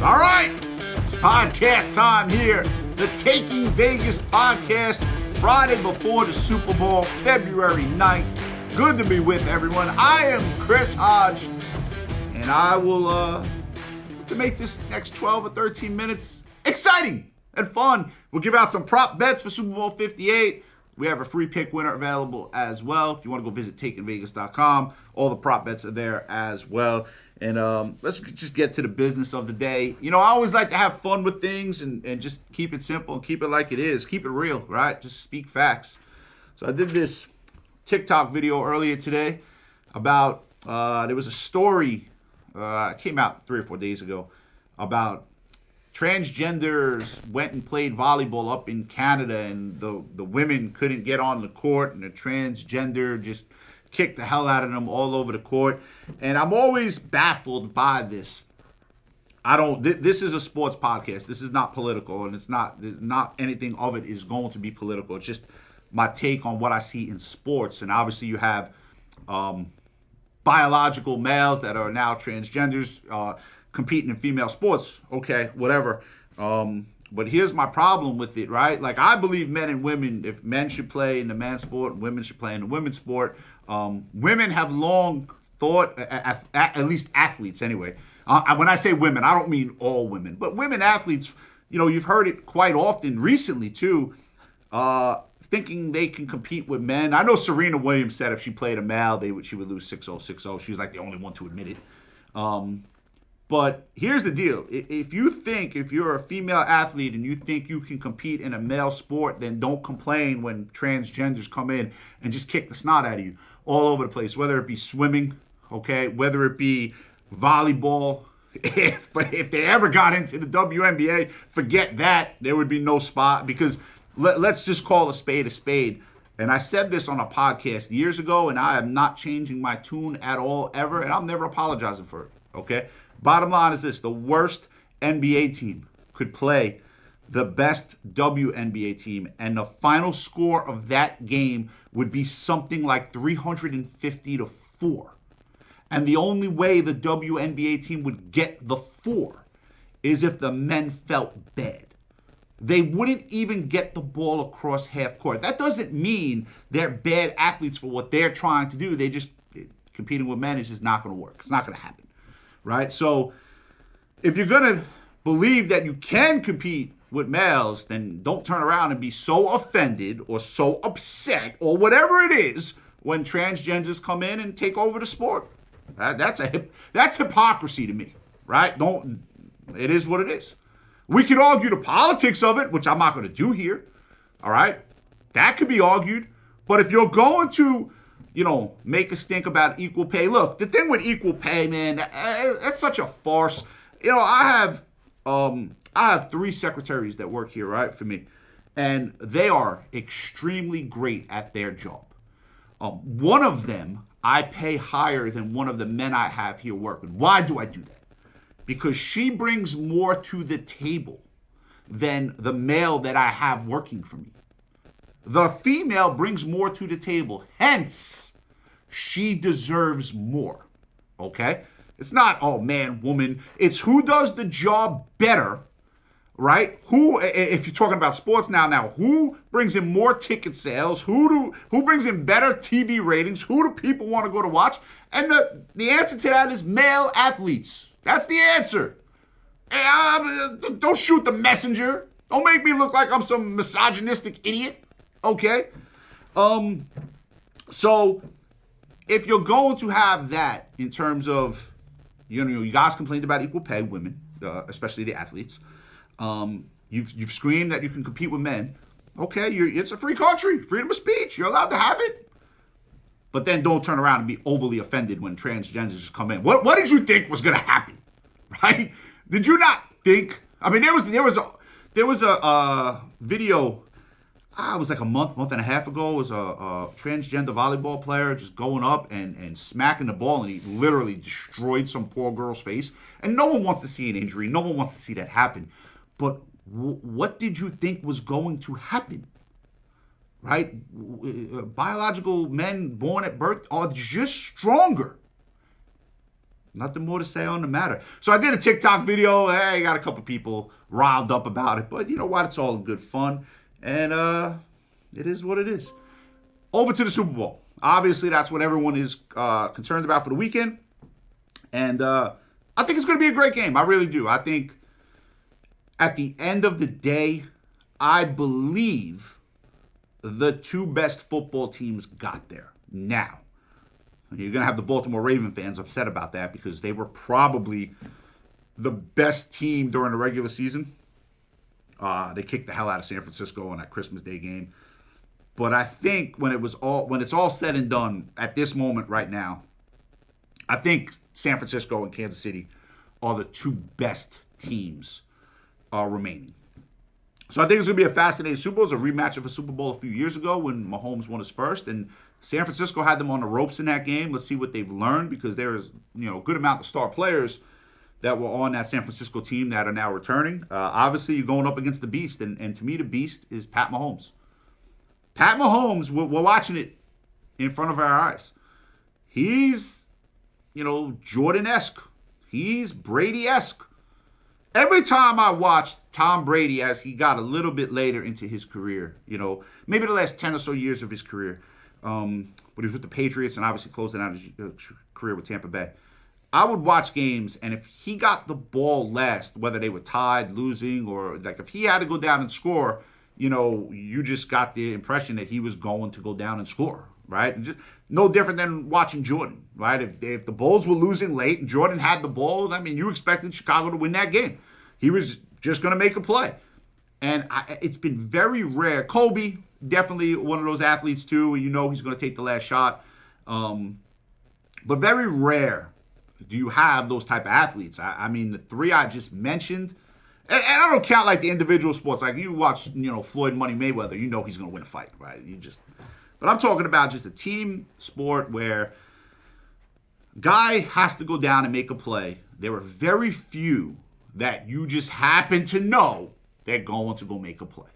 All right, it's podcast time here. The Taking Vegas podcast, Friday before the Super Bowl, February 9th. Good to be with everyone. I am Chris Hodge, and I will to make this next 12 or 13 minutes exciting and fun. We'll give out some prop bets for Super Bowl 58. We have a free pick winner available as well. If you want to go visit takingvegas.com, all the prop bets are there as well. And let's just get to the business of the day. You know, I always like to have fun with things and just keep it simple and keep it like it is. Keep it real, right? Just speak facts. So I did this TikTok video earlier today about, there was a story, came out 3 or 4 days ago, about transgenders went and played volleyball up in Canada, and the women couldn't get on the court, and the transgender just kicked the hell out of them all over the court. And I'm always baffled by this. This is a sports podcast. This is not political, and there's not anything of it is going to be political. It's just my take on what I see in sports. And obviously you have biological males that are now transgenders competing in female sports. Okay, whatever. But here's my problem with it, right? Like, I believe men and women, if men should play in the man's sport, women should play in the women's sport. Women have long thought, at least athletes anyway. When I say women, I don't mean all women, but women athletes, you know, you've heard it quite often recently too, thinking they can compete with men. I know Serena Williams said if she played a male, she would lose 6-0, 6-0. She was like the only one to admit it. But here's the deal. If you're a female athlete and you think you can compete in a male sport, then don't complain when transgenders come in and just kick the snot out of you all over the place, whether it be swimming, okay, whether it be volleyball. If they ever got into the WNBA, forget that. There would be no spot, because let's just call a spade. And I said this on a podcast years ago, and I am not changing my tune at all, ever, and I'm never apologizing for it, okay? Bottom line is this: the worst NBA team could play the best WNBA team, and the final score of that game would be something like 350-4. And the only way the WNBA team would get the 4 is if the men felt bad. They wouldn't even get the ball across half court. That doesn't mean they're bad athletes for what they're trying to do. They just, competing with men is just not going to work. It's not going to happen. Right? So if you're going to believe that you can compete with males, then don't turn around and be so offended or so upset or whatever it is when transgenders come in and take over the sport. That's hypocrisy to me, right? It is what it is. We could argue the politics of it, which I'm not going to do here. All right? That could be argued. But if you're going to, make us think about equal pay. Look, the thing with equal pay, man, that's such a farce. I have 3 secretaries that work here, right, for me, and they are extremely great at their job. One of them I pay higher than one of the men I have here working. Why do I do that? Because she brings more to the table than the male that I have working for me. The female brings more to the table, hence she deserves more, okay? It's not, oh, man, woman. It's who does the job better, right? Who, if you're talking about sports now, who brings in more ticket sales? Who brings in better TV ratings? Who do people want to go to watch? And the answer to that is male athletes. That's the answer. Don't shoot the messenger. Don't make me look like I'm some misogynistic idiot, okay? So if you're going to have that in terms of, you guys complained about equal pay, women, especially the athletes. You've screamed that you can compete with men. Okay, it's a free country, freedom of speech. You're allowed to have it. But then don't turn around and be overly offended when transgenders just come in. What did you think was going to happen, right? Did you not think? I mean, there was a video. It was like a month and a half ago. It was a transgender volleyball player just going up and smacking the ball, and he literally destroyed some poor girl's face. And no one wants to see an injury. No one wants to see that happen. But what did you think was going to happen? Right? Biological men born at birth are just stronger. Nothing more to say on the matter. So I did a TikTok video. Hey, got a couple people riled up about it. But you know what? It's all in good fun. And it is what it is. Over to the Super Bowl. Obviously, that's what everyone is concerned about for the weekend. And I think it's going to be a great game. I really do. I think at the end of the day, I believe the two best football teams got there. Now, you're going to have the Baltimore Ravens fans upset about that because they were probably the best team during the regular season. They kicked the hell out of San Francisco on that Christmas Day game. But I think when it's all said and done at this moment right now, I think San Francisco and Kansas City are the two best teams remaining. So I think it's going to be a fascinating Super Bowl. It's a rematch of a Super Bowl a few years ago when Mahomes won his first, and San Francisco had them on the ropes in that game. Let's see what they've learned because there's a good amount of star players that were on that San Francisco team that are now returning. Obviously, you're going up against the beast, and to me, the beast is Pat Mahomes. Pat Mahomes, we're watching it in front of our eyes. He's, Jordan-esque. He's Brady-esque. Every time I watched Tom Brady as he got a little bit later into his career, maybe the last 10 or so years of his career, but he was with the Patriots and obviously closing out his career with Tampa Bay. I would watch games, and if he got the ball last, whether they were tied, losing, or like if he had to go down and score, you just got the impression that he was going to go down and score, right? Just no different than watching Jordan, right? If the Bulls were losing late and Jordan had the ball, you expected Chicago to win that game. He was just going to make a play. And it's been very rare. Kobe, definitely one of those athletes too. He's going to take the last shot. But very rare do you have those type of athletes. The three I just mentioned, and I don't count like the individual sports. Like you watch, Floyd Money Mayweather, he's going to win a fight, right? But I'm talking about just a team sport where guy has to go down and make a play. There are very few that you just happen to know they're going to go make a play.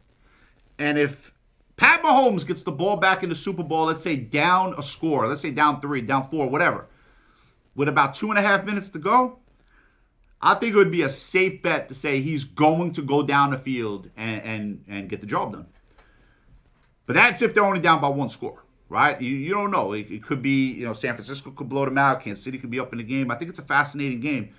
And if Pat Mahomes gets the ball back in the Super Bowl, let's say down a score, let's say down 3, down 4, whatever, with about 2.5 minutes to go, I think it would be a safe bet to say he's going to go down the field and get the job done. But that's if they're only down by one score, right? You don't know. It could be, San Francisco could blow them out. Kansas City could be up in the game. I think it's a fascinating game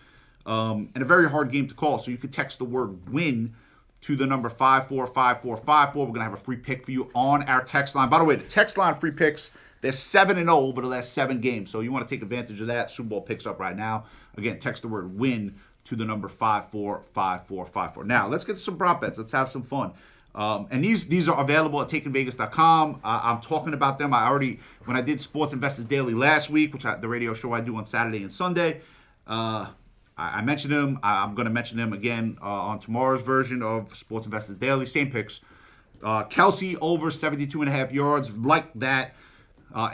and a very hard game to call. So you could text the word win to the number 545454. We're going to have a free pick for you on our text line. By the way, the text line free picks, they're 7-0 over the last 7 games. So you want to take advantage of that. Super Bowl picks up right now. Again, text the word win to the number 545454. Now, let's get to some prop bets. Let's have some fun. And these are available at takingvegas.com. I'm talking about them. When I did Sports Investors Daily last week, the radio show I do on Saturday and Sunday, I mentioned them. I'm going to mention them again on tomorrow's version of Sports Investors Daily. Same picks. Kelce over 72.5 yards, like that.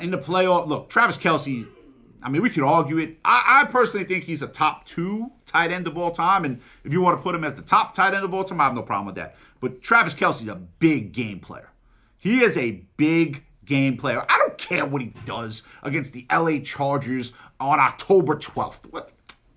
In the playoff, look, Travis Kelce, we could argue it. I personally think he's a top 2 tight end of all time. And if you want to put him as the top tight end of all time, I have no problem with that. But Travis Kelce's a big game player. He is a big game player. I don't care what he does against the LA Chargers on October 12th.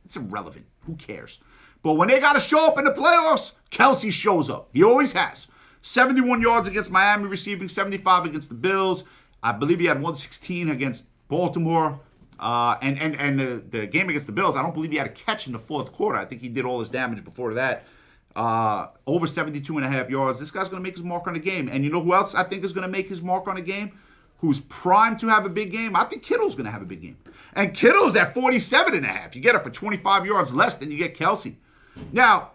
It's irrelevant. Who cares? But when they got to show up in the playoffs, Kelce shows up. He always has. 71 yards against Miami receiving, 75 against the Bills. I believe he had 116 against Baltimore. And the game against the Bills, I don't believe he had a catch in the fourth quarter. I think he did all his damage before that. Over 72.5 yards. This guy's going to make his mark on the game. And you know who else I think is going to make his mark on the game? Who's primed to have a big game? I think Kittle's going to have a big game. And Kittle's at 47.5. You get it for 25 yards less than you get Kelce. Now,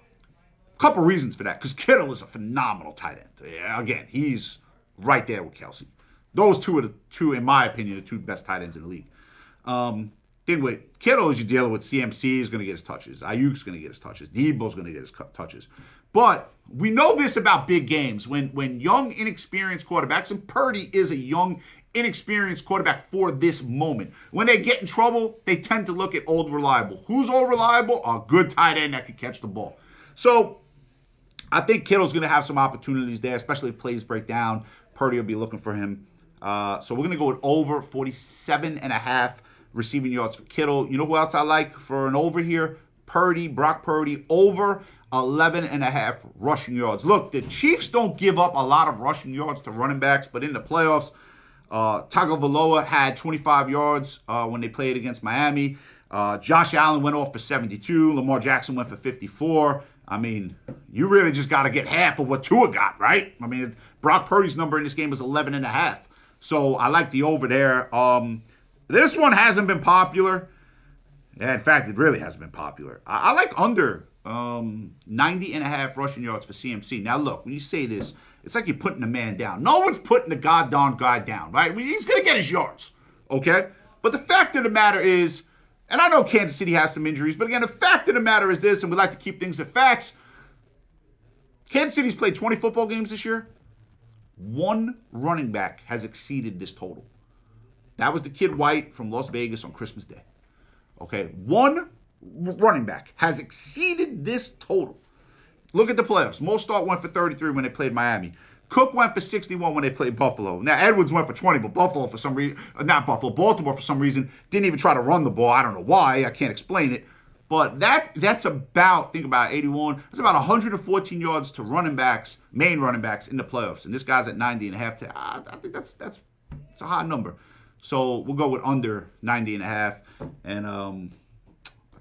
a couple reasons for that. Because Kittle is a phenomenal tight end. Yeah, again, he's right there with Kelce. Those two are the two, in my opinion, the two best tight ends in the league. Thing with Kittle is you're dealing with CMC is going to get his touches. Ayuk's going to get his touches. Debo's going to get his touches. But we know this about big games. When young, inexperienced quarterbacks, and Purdy is a young, inexperienced quarterback for this moment. When they get in trouble, they tend to look at old reliable. Who's old reliable? A good tight end that can catch the ball. So I think Kittle's going to have some opportunities there, especially if plays break down. Purdy will be looking for him. So we're going to go with over 47.5 receiving yards for Kittle. You know who else I like for an over here? Brock Purdy, over 11.5 rushing yards. Look, the Chiefs don't give up a lot of rushing yards to running backs, but in the playoffs, Tagovailoa had 25 yards when they played against Miami. Josh Allen went off for 72. Lamar Jackson went for 54. I mean, you really just got to get half of what Tua got, right? I mean, Brock Purdy's number in this game is 11.5. So I like the over there. This one hasn't been popular. In fact, it really hasn't been popular. I like under 90.5 rushing yards for CMC. Now, look, when you say this, it's like you're putting a man down. No one's putting the goddamn guy down, right? I mean, he's going to get his yards, okay? But the fact of the matter is, and I know Kansas City has some injuries, but again, the fact of the matter is this, and we like to keep things at facts. Kansas City's played 20 football games this year. One running back has exceeded this total. That was the kid White from Las Vegas on Christmas Day. Okay, one running back has exceeded this total. Look at the playoffs. Mostert went for 33 when they played Miami. Cook went for 61 when they played Buffalo. Now, Edwards went for 20, but Baltimore for some reason didn't even try to run the ball. I don't know why. I can't explain it. But that's about, think about it, 81. That's about 114 yards to running backs, main running backs in the playoffs. And this guy's at 90.5 today. I think that's a high number. So we'll go with under 90.5. And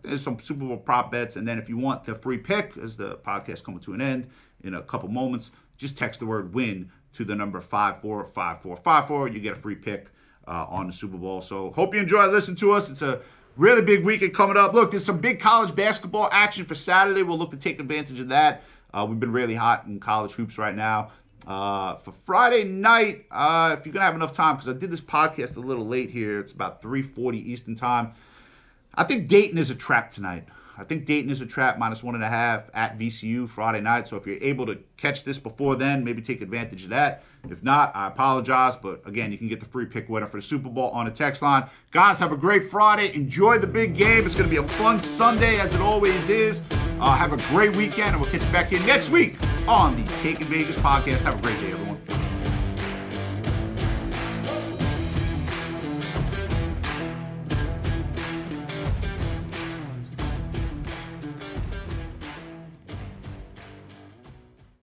there's some Super Bowl prop bets. And then if you want the free pick, as the podcast coming to an end in a couple moments, just text the word win to the number 545454. You get a free pick on the Super Bowl. So hope you enjoy listening to us. It's a really big weekend coming up. Look, there's some big college basketball action for Saturday. We'll look to take advantage of that. We've been really hot in college hoops right now. For Friday night, if you're going to have enough time, because I did this podcast a little late here. It's about 3:40 Eastern time. I think Dayton is a trap tonight. I think Dayton is a trap, -1.5 at VCU Friday night. So if you're able to catch this before then, maybe take advantage of that. If not, I apologize. But again, you can get the free pick winner for the Super Bowl on the text line. Guys, have a great Friday. Enjoy the big game. It's going to be a fun Sunday, as it always is. Have a great weekend, and we'll catch you back here next week on the Taking Vegas podcast. Have a great day, everyone.